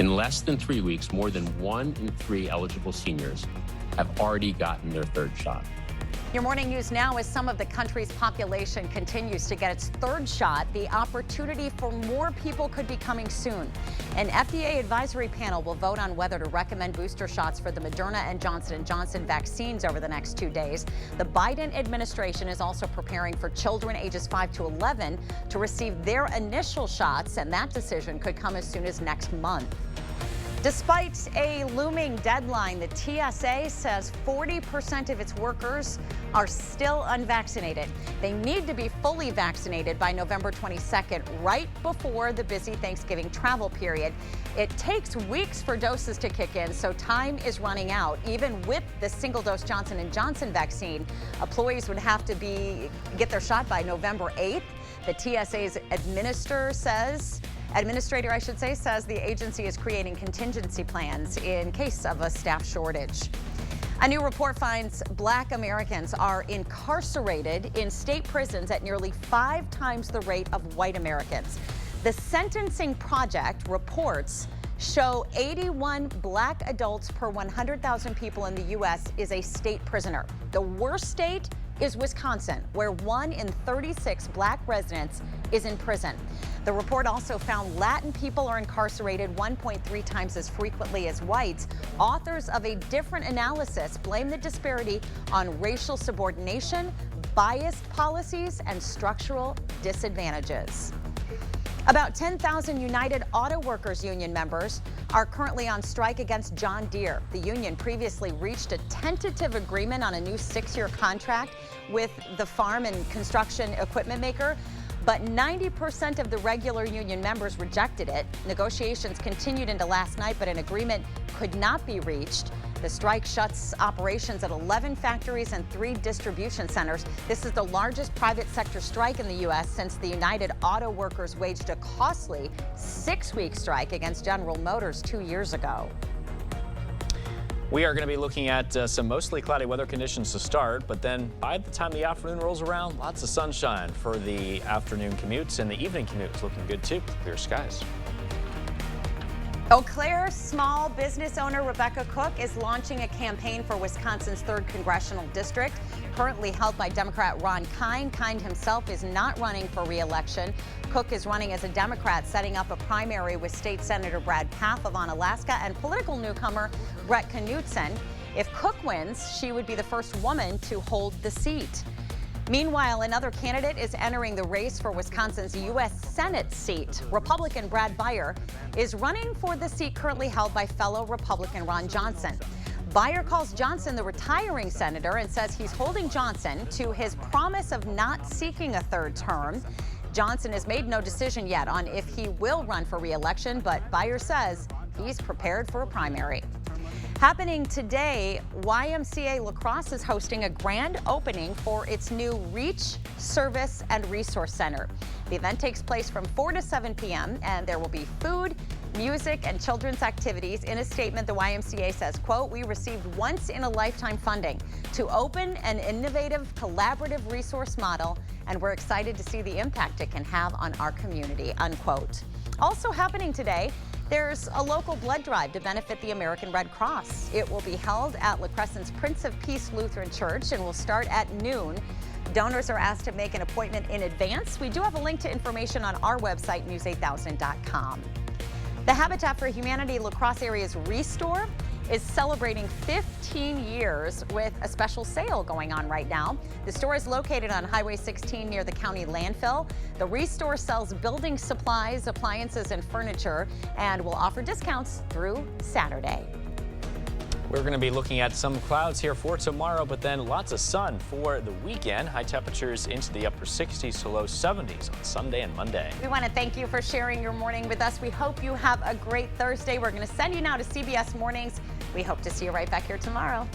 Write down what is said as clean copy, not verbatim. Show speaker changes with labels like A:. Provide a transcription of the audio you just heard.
A: In less than 3 weeks, more than 1 in 3 eligible seniors have already gotten their third shot.
B: Your morning news now, as some of the country's population continues to get its third shot, the opportunity for more people could be coming soon. An FDA advisory panel will vote on whether to recommend booster shots for the Moderna and Johnson & Johnson vaccines over the next 2 days. The Biden administration is also preparing for children ages 5 to 11 to receive their initial shots, and that decision could come as soon as next month. Despite a looming deadline, the TSA says 40% of its workers are still unvaccinated. They need to be fully vaccinated by November 22nd, right before the busy Thanksgiving travel period. It takes weeks for doses to kick in, so time is running out. Even with the single-dose Johnson & Johnson vaccine, employees would have to get their shot by November 8th. The TSA's administrator says the agency is creating contingency plans in case of a staff shortage. A new report finds Black Americans are incarcerated in state prisons at nearly 5 times the rate of white Americans. The Sentencing Project reports show 81 Black adults per 100,000 people in the U.S. is a state prisoner. The worst state is Wisconsin, where 1 in 36 Black residents is in prison. The report also found Latin people are incarcerated 1.3 times as frequently as whites. Authors of a different analysis blame the disparity on racial subordination, biased policies, and structural disadvantages. About 10,000 United Auto Workers Union members are currently on strike against John Deere. The union previously reached a tentative agreement on a new 6-year contract with the farm and construction equipment maker, but 90% of the regular union members rejected it. Negotiations continued into last night, but an agreement could not be reached. The strike shuts operations at 11 factories and 3 distribution centers. This is the largest private sector strike in the U.S. since the United Auto Workers waged a costly 6-week strike against General Motors 2 years ago.
C: We are going to be looking at some mostly cloudy weather conditions to start, but then by the time the afternoon rolls around, lots of sunshine for the afternoon commutes, and the evening commutes looking good too. Clear skies.
B: Eau Claire small business owner Rebecca Cook is launching a campaign for Wisconsin's 3rd congressional district, currently held by Democrat Ron Kind. Kind himself is not running for re-election. Cook is running as a Democrat, setting up a primary with State Senator Brad Pfaff of Alaska and political newcomer Brett Knudsen. If Cook wins, she would be the first woman to hold the seat. Meanwhile, another candidate is entering the race for Wisconsin's U.S. Senate seat. Republican Brad Beyer is running for the seat currently held by fellow Republican Ron Johnson. Beyer calls Johnson the retiring senator and says he's holding Johnson to his promise of not seeking a 3rd term. Johnson has made no decision yet on if he will run for re-election, but Beyer says he's prepared for a primary. Happening today, YMCA Lacrosse is hosting a grand opening for its new Reach, Service, and Resource Center. The event takes place from 4 to 7 p.m. and there will be food, music, and children's activities. In a statement, the YMCA says, quote, "We received once-in-a-lifetime funding to open an innovative, collaborative resource model, and we're excited to see the impact it can have on our community," unquote. Also happening today, there's a local blood drive to benefit the American Red Cross. It will be held at La Crescent's Prince of Peace Lutheran Church and will start at noon. Donors are asked to make an appointment in advance. We do have a link to information on our website, news8000.com. The Habitat for Humanity La Crosse area's Restore is celebrating 15 years with a special sale going on right now. The store is located on Highway 16 near the county landfill. The Restore sells building supplies, appliances, and furniture, and will offer discounts through Saturday.
C: We're going to be looking at some clouds here for tomorrow, but then lots of sun for the weekend. High temperatures into the upper 60s to low 70s on Sunday and Monday.
B: We want to thank you for sharing your morning with us. We hope you have a great Thursday. We're going to send you now to CBS Mornings. We hope to see you right back here tomorrow.